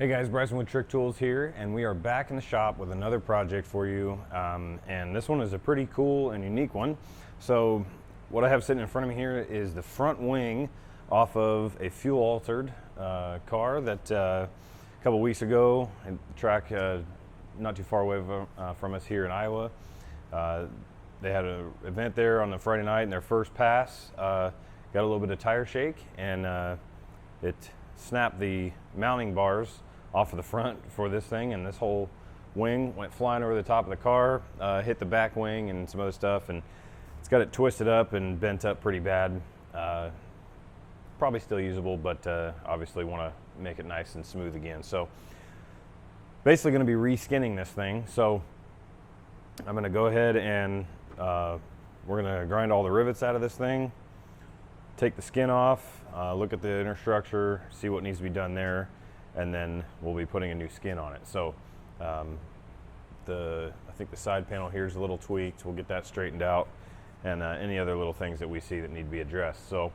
Hey guys, Bryson with Trick Tools here, and we are back in the shop with another project for you. And this one is a pretty cool and unique one. So what I have sitting in front of me here is the front wing off of a fuel altered car that a couple weeks ago, at the track not too far away from us here in Iowa. They had an event there on the Friday night, and their first pass got a little bit of tire shake, and it snapped the mounting bars off of the front for this thing, and this whole wing went flying over the top of the car, hit the back wing and some other stuff, and it's got it twisted up and bent up pretty bad. Probably still usable, but obviously want to make it nice and smooth again. So basically going to be reskinning this thing. So I'm going to go ahead and we're going to grind all the rivets out of this thing, take the skin off, look at the inner structure, see what needs to be done there, and then we'll be putting a new skin on it. So I think the side panel here is a little tweaked. We'll get that straightened out, and any other little things that we see that need to be addressed. So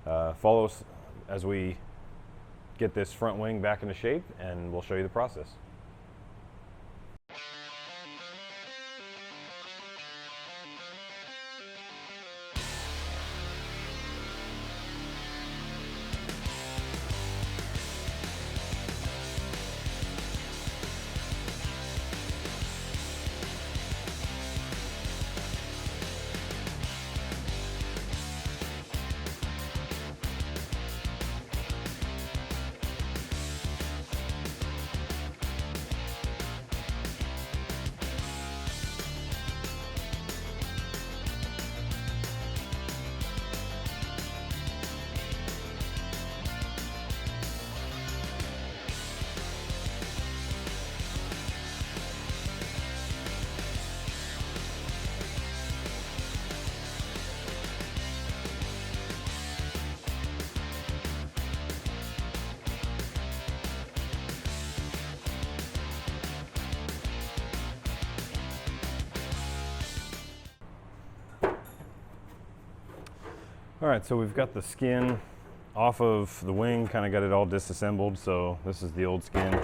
follow us as we get this front wing back into shape, and we'll show you the process. All right, so we've got the skin off of the wing, kind of got it all disassembled. So this is the old skin.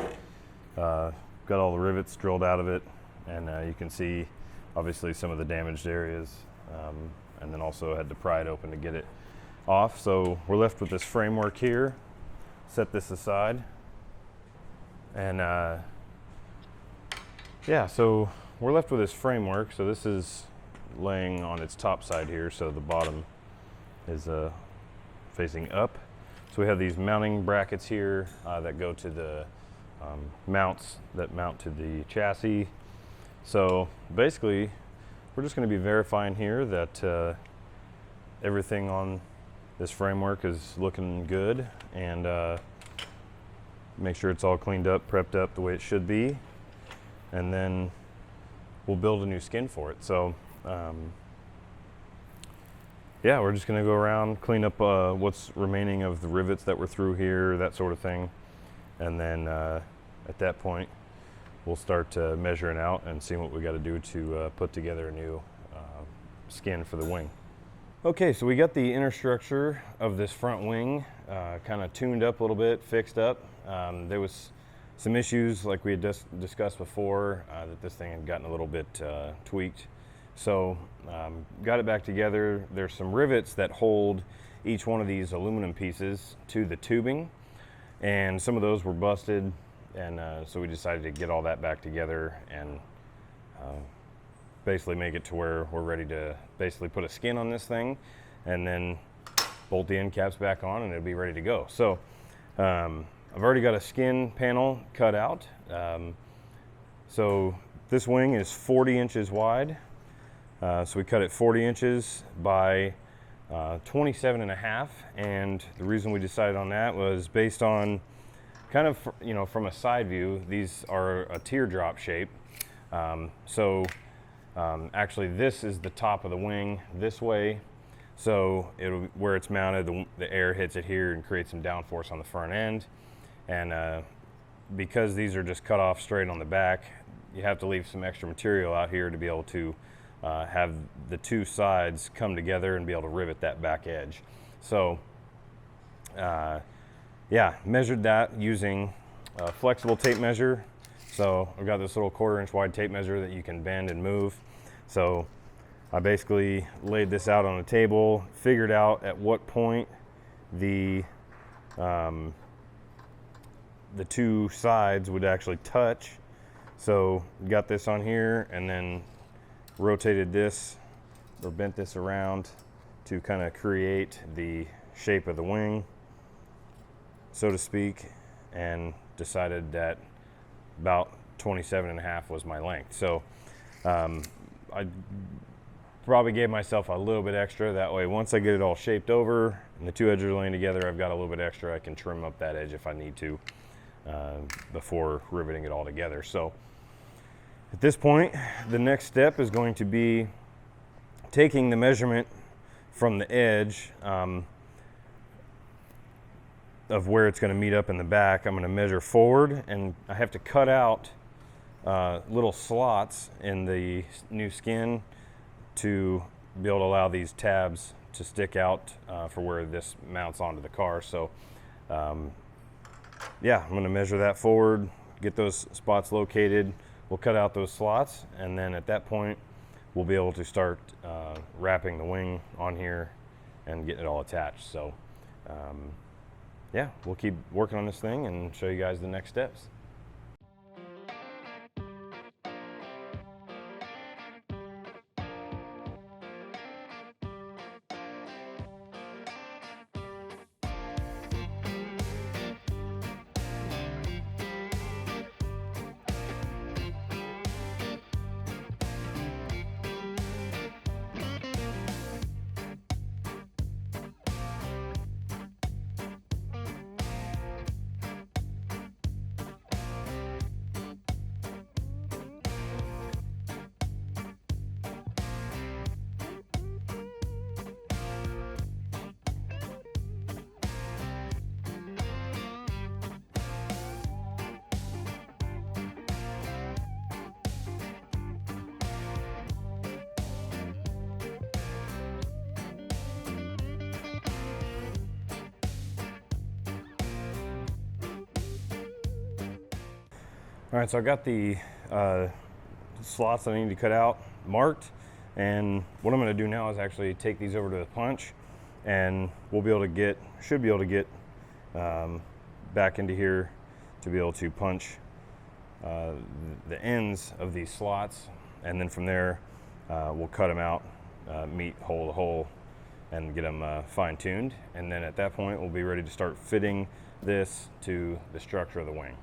Got all the rivets drilled out of it, and you can see obviously some of the damaged areas, and then also had to pry it open to get it off. So we're left with this framework here. Set this aside, and yeah, so we're left with this framework. So this is laying on its top side here, so the bottom is facing up. So we have these mounting brackets here that go to the mounts that mount to the chassis. So basically we're just going to be verifying here that everything on this framework is looking good, and make sure it's all cleaned up, prepped up the way it should be, and then we'll build a new skin for it. So yeah, we're just going to go around, clean up what's remaining of the rivets that were through here, that sort of thing. And then at that point, we'll start measuring out and seeing what we got to do to put together a new skin for the wing. Okay, so we got the inner structure of this front wing kind of tuned up a little bit, fixed up. There was some issues, like we had discussed before, that this thing had gotten a little bit tweaked. So got it back together. There's some rivets that hold each one of these aluminum pieces to the tubing, and some of those were busted, and so we decided to get all that back together and basically make it to where we're ready to basically put a skin on this thing, and then bolt the end caps back on, and it'll be ready to go. So I've already got a skin panel cut out. So this wing is 40 inches wide. So we cut it 40 inches by 27 and a half, and the reason we decided on that was based on kind of, you know, from a side view, these are a teardrop shape. Actually this is the top of the wing this way, so where it's mounted, the air hits it here and creates some downforce on the front end, and because these are just cut off straight on the back, you have to leave some extra material out here to be able to have the two sides come together and be able to rivet that back edge. So yeah, measured that using flexible tape measure. So I've got this little 1/4 inch wide tape measure that you can bend and move. So I basically laid this out on a table, figured out at what point the two sides would actually touch. So got this on here and then rotated this or bent this around to kind of create the shape of the wing, so to speak, and decided that about 27.5 was my length. So I probably gave myself a little bit extra. That way, once I get it all shaped over and the two edges are laying together, I've got a little bit extra. I can trim up that edge if I need to before riveting it all together. So at this point, the next step is going to be taking the measurement from the edge of where it's going to meet up in the back. I'm going to measure forward, and I have to cut out little slots in the new skin to be able to allow these tabs to stick out for where this mounts onto the car. So yeah, I'm going to measure that forward, get those spots located. We'll cut out those slots, and then at that point we'll be able to start wrapping the wing on here and getting it all attached. So yeah, we'll keep working on this thing and show you guys the next steps. All right, so I got the slots that I need to cut out marked, and what I'm going to do now is actually take these over to the punch, and we'll be able to get, should be able to get back into here to be able to punch the ends of these slots, and then from there we'll cut them out, meet hole to hole, and get them fine-tuned, and then at that point we'll be ready to start fitting this to the structure of the wing.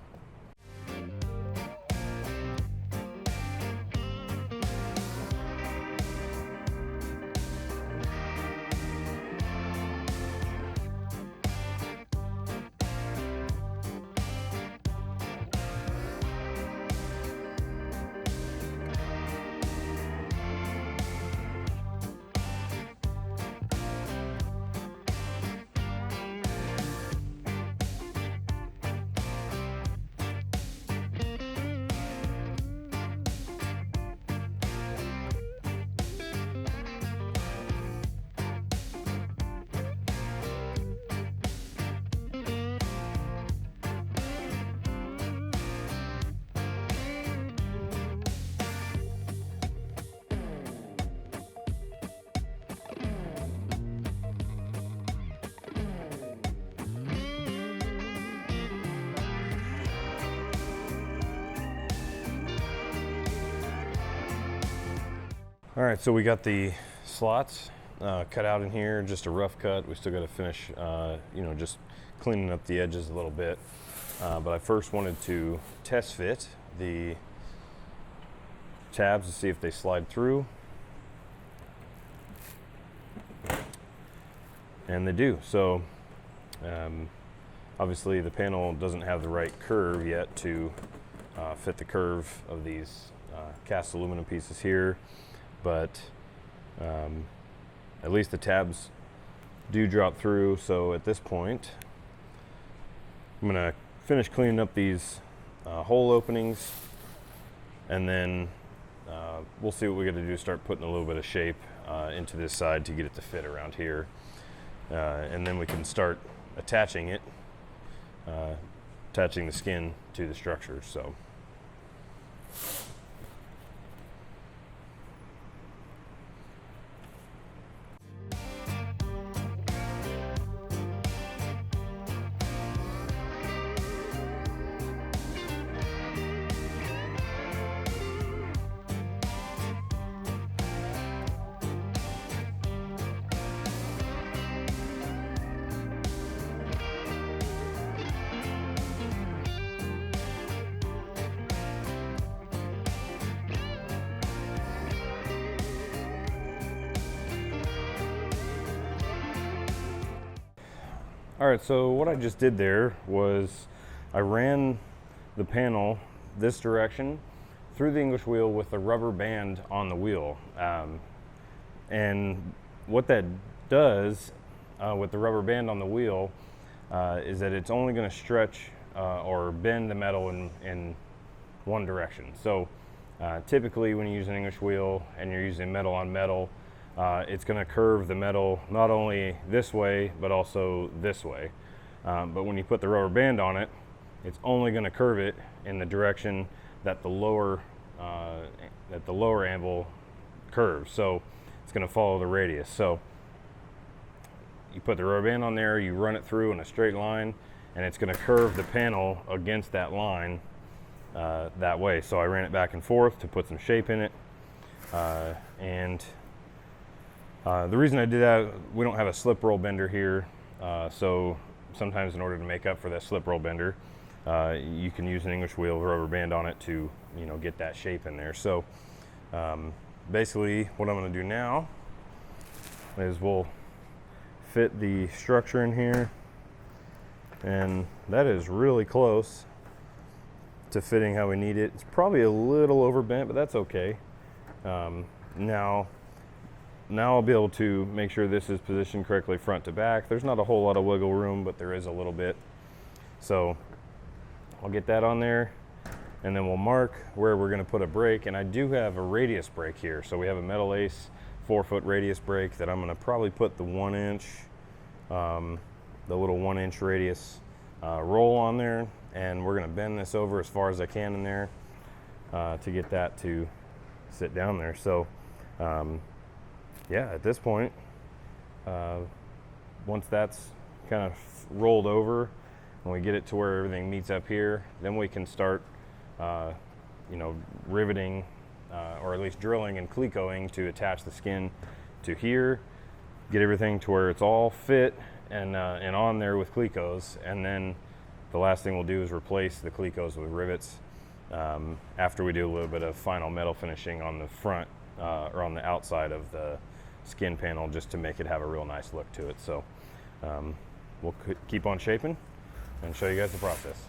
All right, so we got the slots cut out in here, just a rough cut. We still got to finish, just cleaning up the edges a little bit. But I first wanted to test fit the tabs to see if they slide through. And they do. So obviously the panel doesn't have the right curve yet to fit the curve of these cast aluminum pieces here. But at least the tabs do drop through. So at this point, I'm going to finish cleaning up these hole openings, and then we'll see what we got to do. Start putting a little bit of shape into this side to get it to fit around here, and then we can start attaching it attaching the skin to the structure. So all right, so what I just did there was I ran the panel this direction through the English wheel with a rubber band on the wheel. And what that does with the rubber band on the wheel is that it's only going to stretch or bend the metal in one direction. So typically when you use an English wheel and you're using metal on metal, it's going to curve the metal not only this way but also this way. But when you put the rubber band on it, it's only going to curve it in the direction that the lower anvil curves. So it's going to follow the radius. So you put the rubber band on there, you run it through in a straight line, and it's going to curve the panel against that line that way. So I ran it back and forth to put some shape in it, the reason I did that, we don't have a slip roll bender here, so sometimes in order to make up for that slip roll bender, you can use an English wheel with a rubber band on it to, get that shape in there. So basically what I'm going to do now is we'll fit the structure in here, and that is really close to fitting how we need it. It's probably a little overbent, but that's okay. Now I'll be able to make sure this is positioned correctly front to back. There's not a whole lot of wiggle room, but there is a little bit. So I'll get that on there, and then we'll mark where we're going to put a brake. And I do have a radius brake here. So we have a Metal Ace 4-foot radius brake that I'm going to probably put the 1 inch, the little 1 inch radius roll on there. And we're going to bend this over as far as I can in there to get that to sit down there. So yeah, at this point, once that's kind of rolled over and we get it to where everything meets up here, then we can start, riveting or at least drilling and clecoing to attach the skin to here, get everything to where it's all fit and on there with clecos, and then the last thing we'll do is replace the clecos with rivets after we do a little bit of final metal finishing on the front or on the outside of the skin panel, just to make it have a real nice look to it. So we'll keep on shaping and show you guys the process.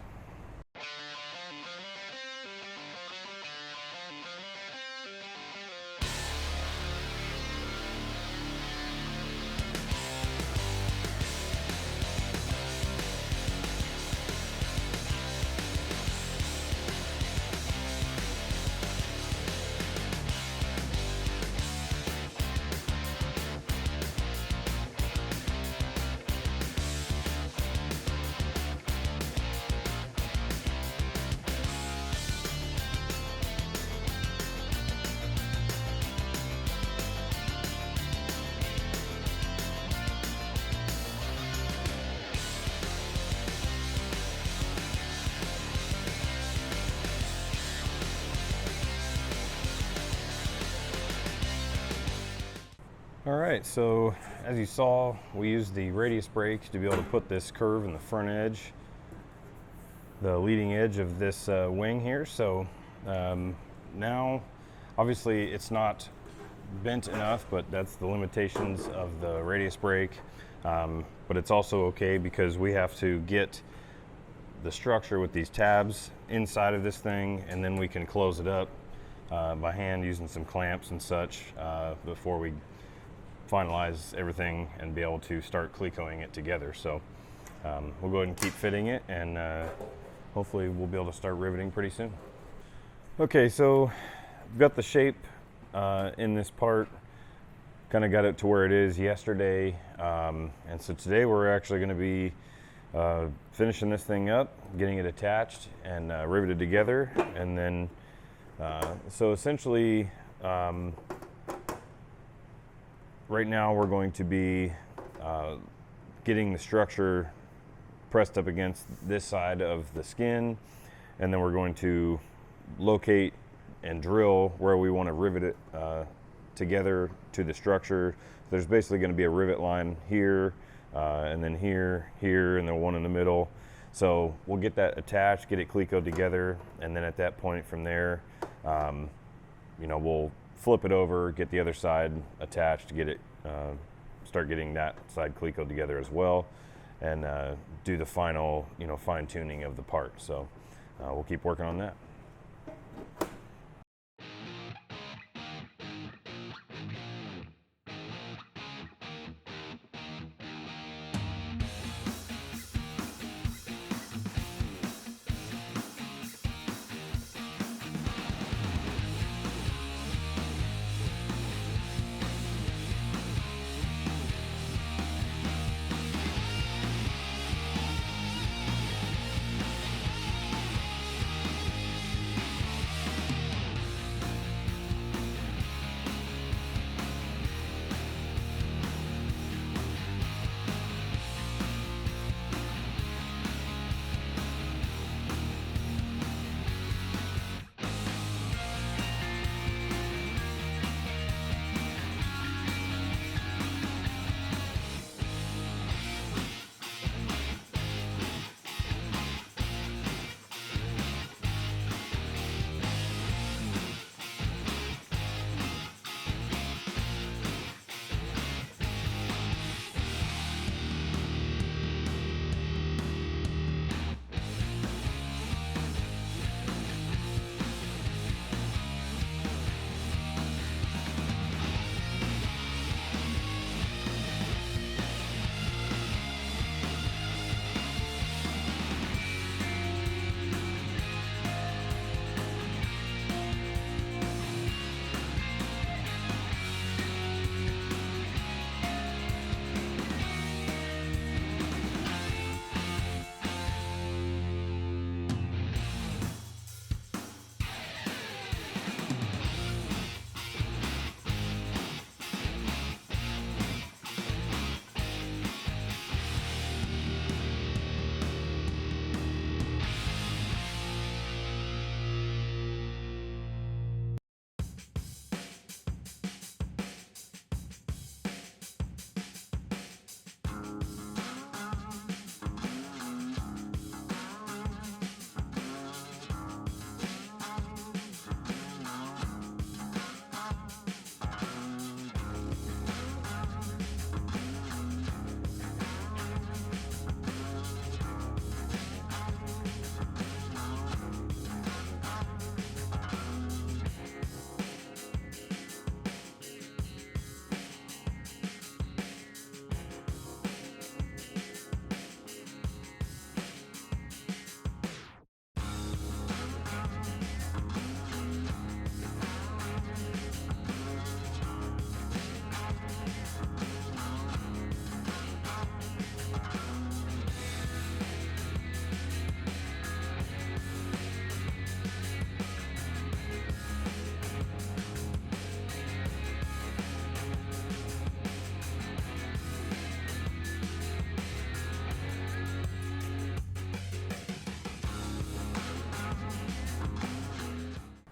All right, so as you saw, we used the radius brake to be able to put this curve in the front edge, the leading edge of this wing here. So now, obviously it's not bent enough, but that's the limitations of the radius brake. But it's also okay because we have to get the structure with these tabs inside of this thing, and then we can close it up by hand using some clamps and such before we finalize everything and be able to start clecoing it together. So we'll go ahead and keep fitting it, and hopefully we'll be able to start riveting pretty soon. Okay, so I've got the shape in this part, kind of got it to where it is yesterday, and so today we're actually going to be finishing this thing up, getting it attached and riveted together, and then so essentially right now we're going to be getting the structure pressed up against this side of the skin, and then we're going to locate and drill where we want to rivet it together to the structure. There's basically going to be a rivet line here, and then here, and then one in the middle. So we'll get that attached, get it clecoed together, and then at that point from there, you know, we'll flip it over, get the other side attached, get it, start getting that side clecoed together as well, and do the final, you know, fine tuning of the part. So we'll keep working on that.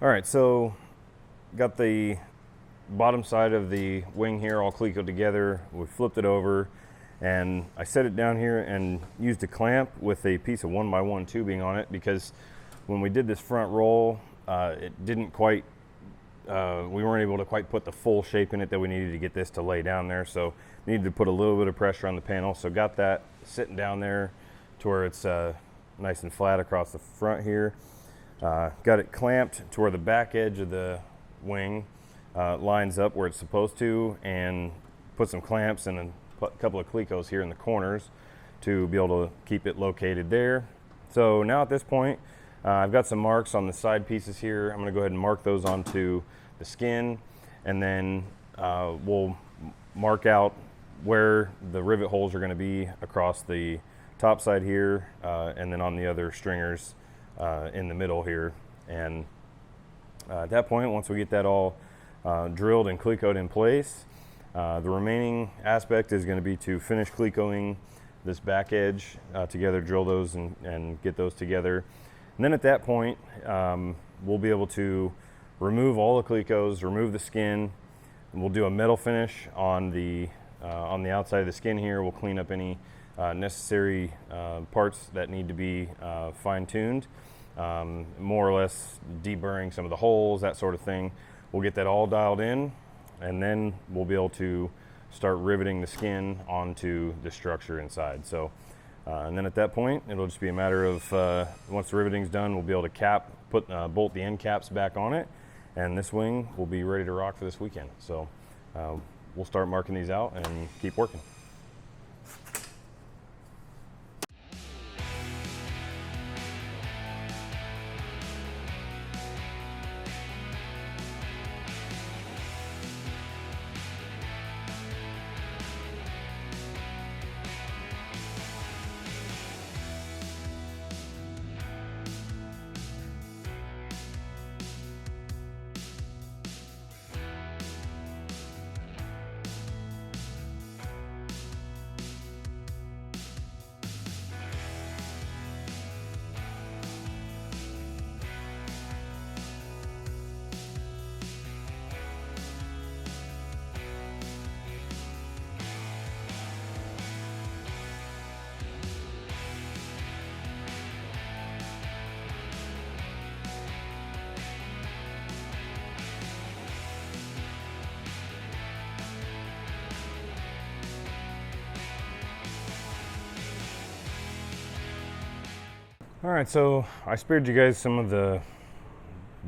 All right, so got the bottom side of the wing here all clecoed together. We flipped it over, and I set it down here and used a clamp with a piece of 1x1 tubing on it, because when we did this front roll, it didn't quite, we weren't able to quite put the full shape in it that we needed to get this to lay down there. So needed to put a little bit of pressure on the panel. So got that sitting down there to where it's nice and flat across the front here. Got it clamped to where the back edge of the wing lines up where it's supposed to, and put some clamps and a couple of clecos here in the corners to be able to keep it located there. So now at this point, I've got some marks on the side pieces here. I'm going to go ahead and mark those onto the skin, and then we'll mark out where the rivet holes are going to be across the top side here, and then on the other stringers in the middle here. And at that point, once we get that all drilled and clecoed in place, the remaining aspect is going to be to finish clecoing this back edge together, drill those and get those together. And then at that point, we'll be able to remove all the clecos, remove the skin, and we'll do a metal finish on the outside of the skin here. We'll clean up any necessary parts that need to be fine-tuned, more or less deburring some of the holes, that sort of thing. We'll get that all dialed in, and then we'll be able to start riveting the skin onto the structure inside. So, and then at that point, it'll just be a matter of once the riveting's done, we'll be able to bolt the end caps back on it, and this wing will be ready to rock for this weekend. So we'll start marking these out and keep working. All right, so I spared you guys some of the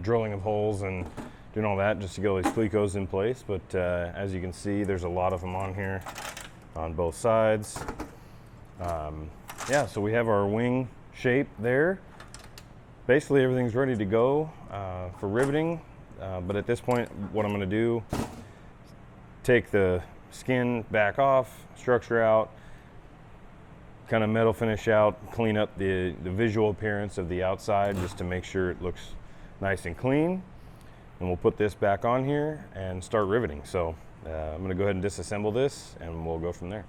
drilling of holes and doing all that just to get all these clecos in place, but as you can see, there's a lot of them on here on both sides. Yeah, so we have our wing shape there. Basically everything's ready to go for riveting, but at this point what I'm going to do, take the skin back off, structure out, kind of metal finish out, clean up the visual appearance of the outside just to make sure it looks nice and clean. And we'll put this back on here and start riveting. So I'm going to go ahead and disassemble this and we'll go from there.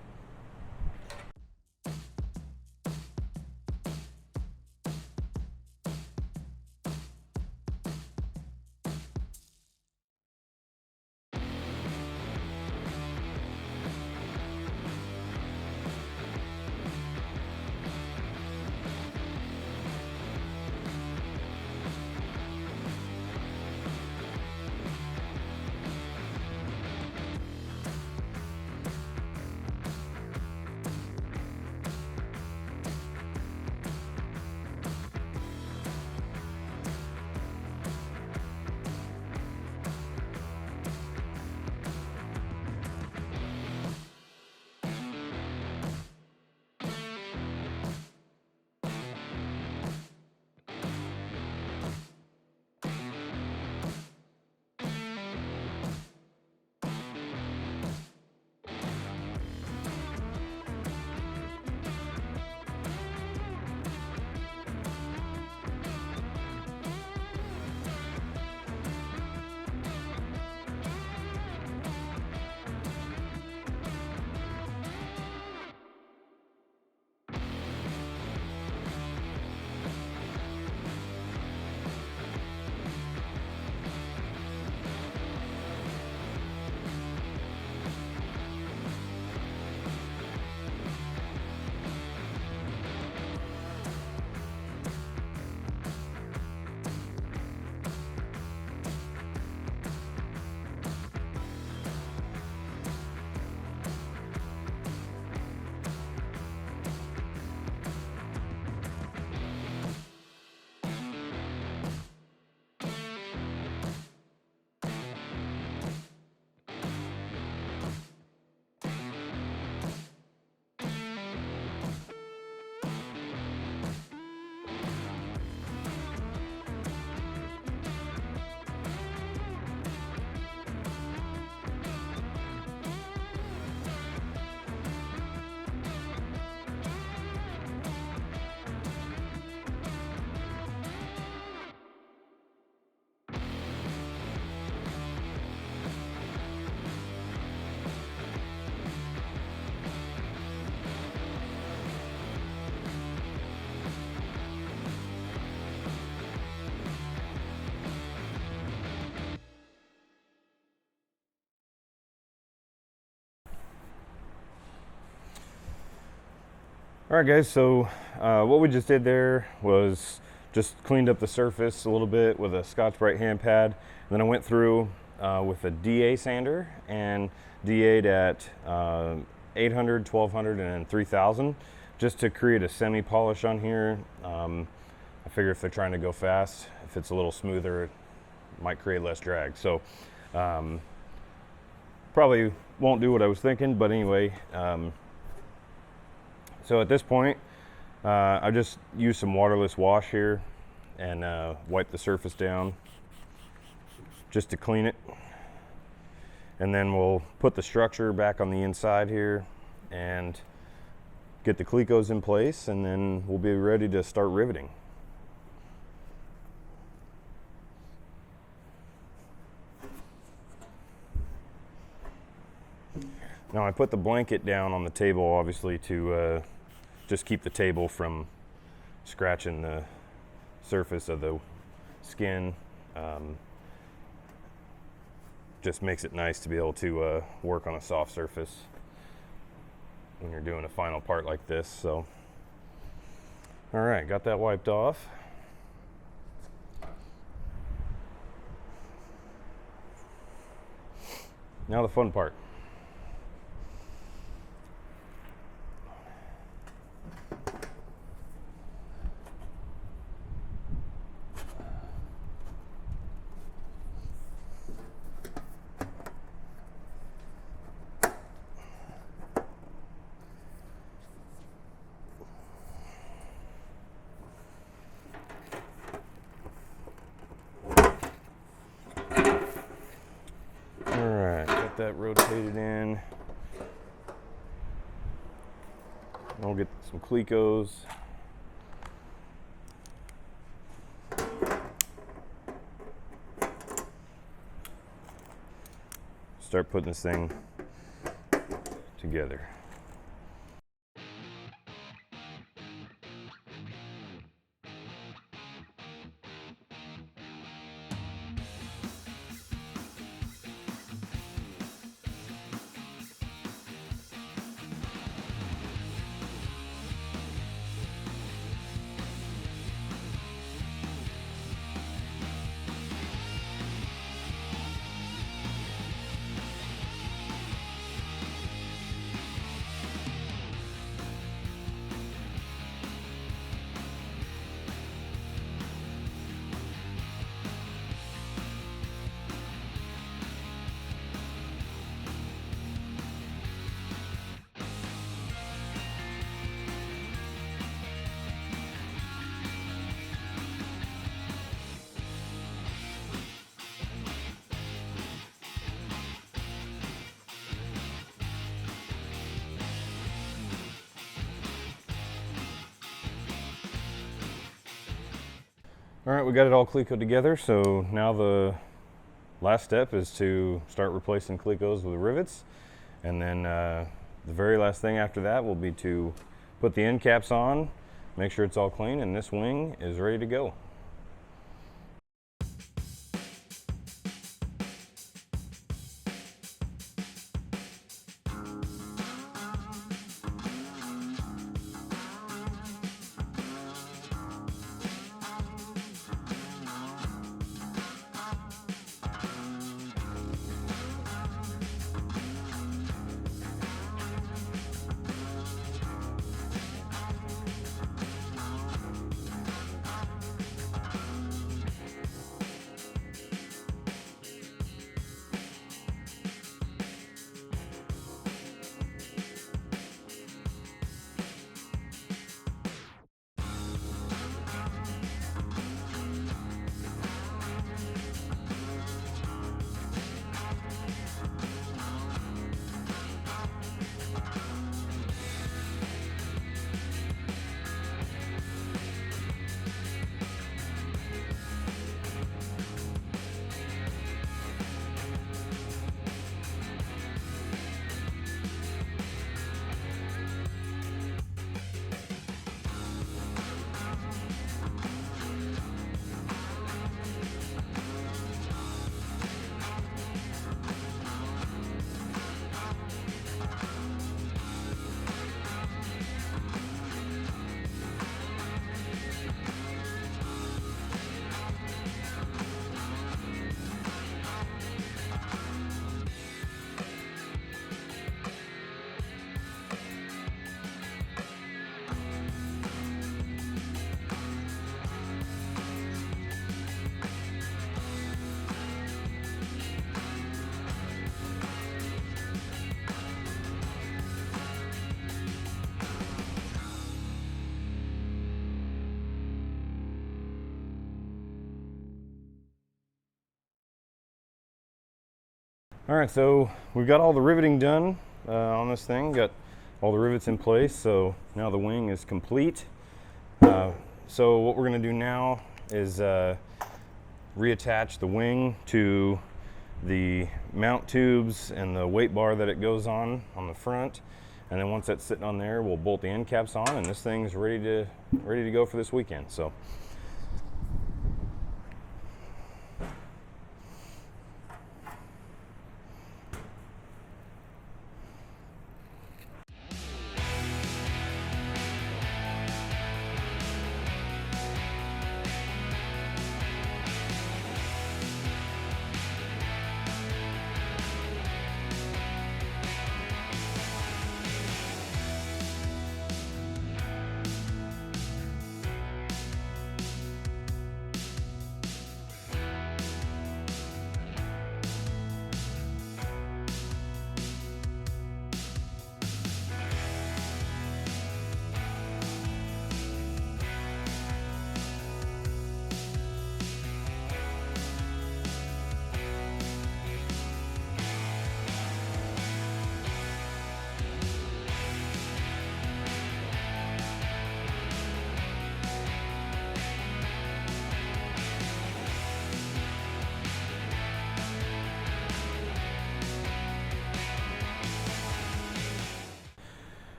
All right, guys, so what we just did there was just cleaned up the surface a little bit with a Scotch-Brite hand pad. And then I went through with a DA sander and DA'd at 800, 1200, and 3000 just to create a semi-polish on here. I figure if they're trying to go fast, if it's a little smoother, it might create less drag. So probably won't do what I was thinking, but anyway. So at this point, I just used some waterless wash here and wipe the surface down just to clean it. And then we'll put the structure back on the inside here and get the clecos in place, and then we'll be ready to start riveting. Now I put the blanket down on the table obviously to just keep the table from scratching the surface of the skin. Just makes it nice to be able to work on a soft surface when you're doing a final part like this. So, all right, got that wiped off. Now the fun part. That rotated in. I'll get some clecos. Start putting this thing together. All right, we got it all clecoed together, so now the last step is to start replacing clecos with rivets. And then the very last thing after that will be to put the end caps on, make sure it's all clean, and this wing is ready to go. All right, so we've got all the riveting done on this thing. Got all the rivets in place, so now the wing is complete. So what we're going to do now is reattach the wing to the mount tubes and the weight bar that it goes on the front. And then once that's sitting on there, we'll bolt the end caps on, and this thing's ready to go for this weekend. So.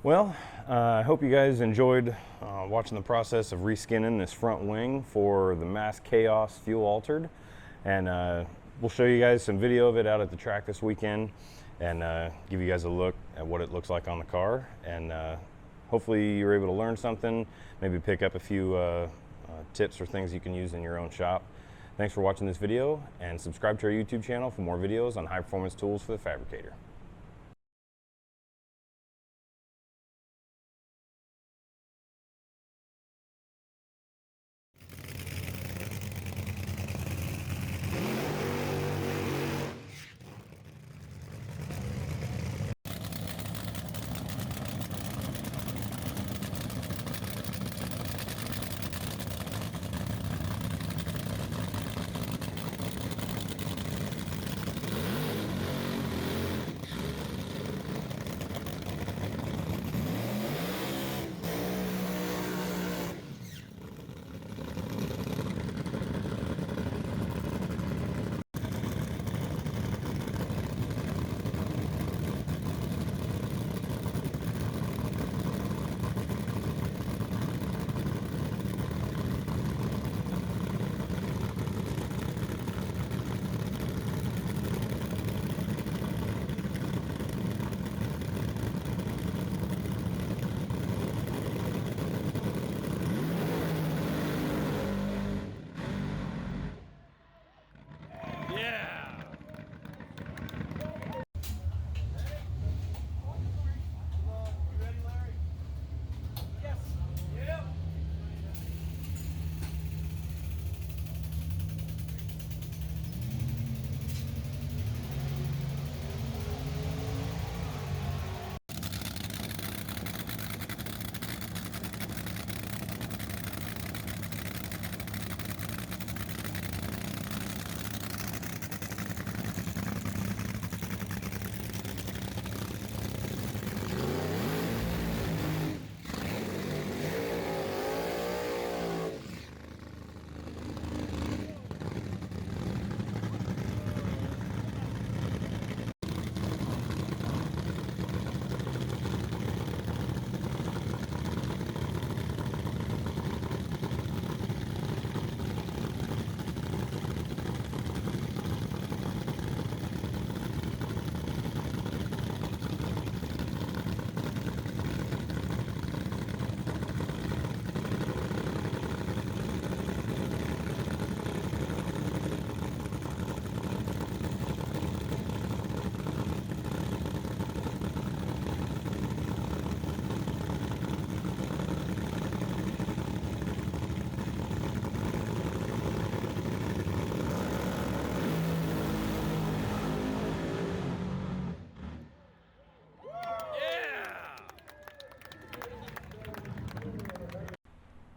Well, I hope you guys enjoyed watching the process of reskinning this front wing for the Mass Chaos Fuel Altered, and we'll show you guys some video of it out at the track this weekend and give you guys a look at what it looks like on the car, and hopefully you're able to learn something, maybe pick up a few tips or things you can use in your own shop. Thanks for watching this video, and subscribe to our YouTube channel for more videos on high performance tools for the fabricator.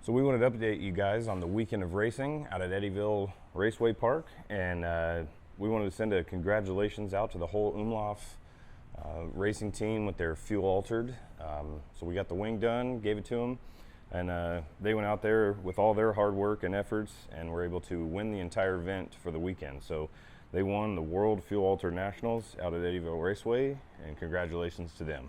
So we wanted to update you guys on the weekend of racing out at Eddyville Raceway Park, and we wanted to send a congratulations out to the whole Umlauf racing team with their fuel altered. So we got the wing done, gave it to them, and they went out there with all their hard work and efforts and were able to win the entire event for the weekend. So they won the World Fuel Altered Nationals out at Eddyville Raceway, and congratulations to them.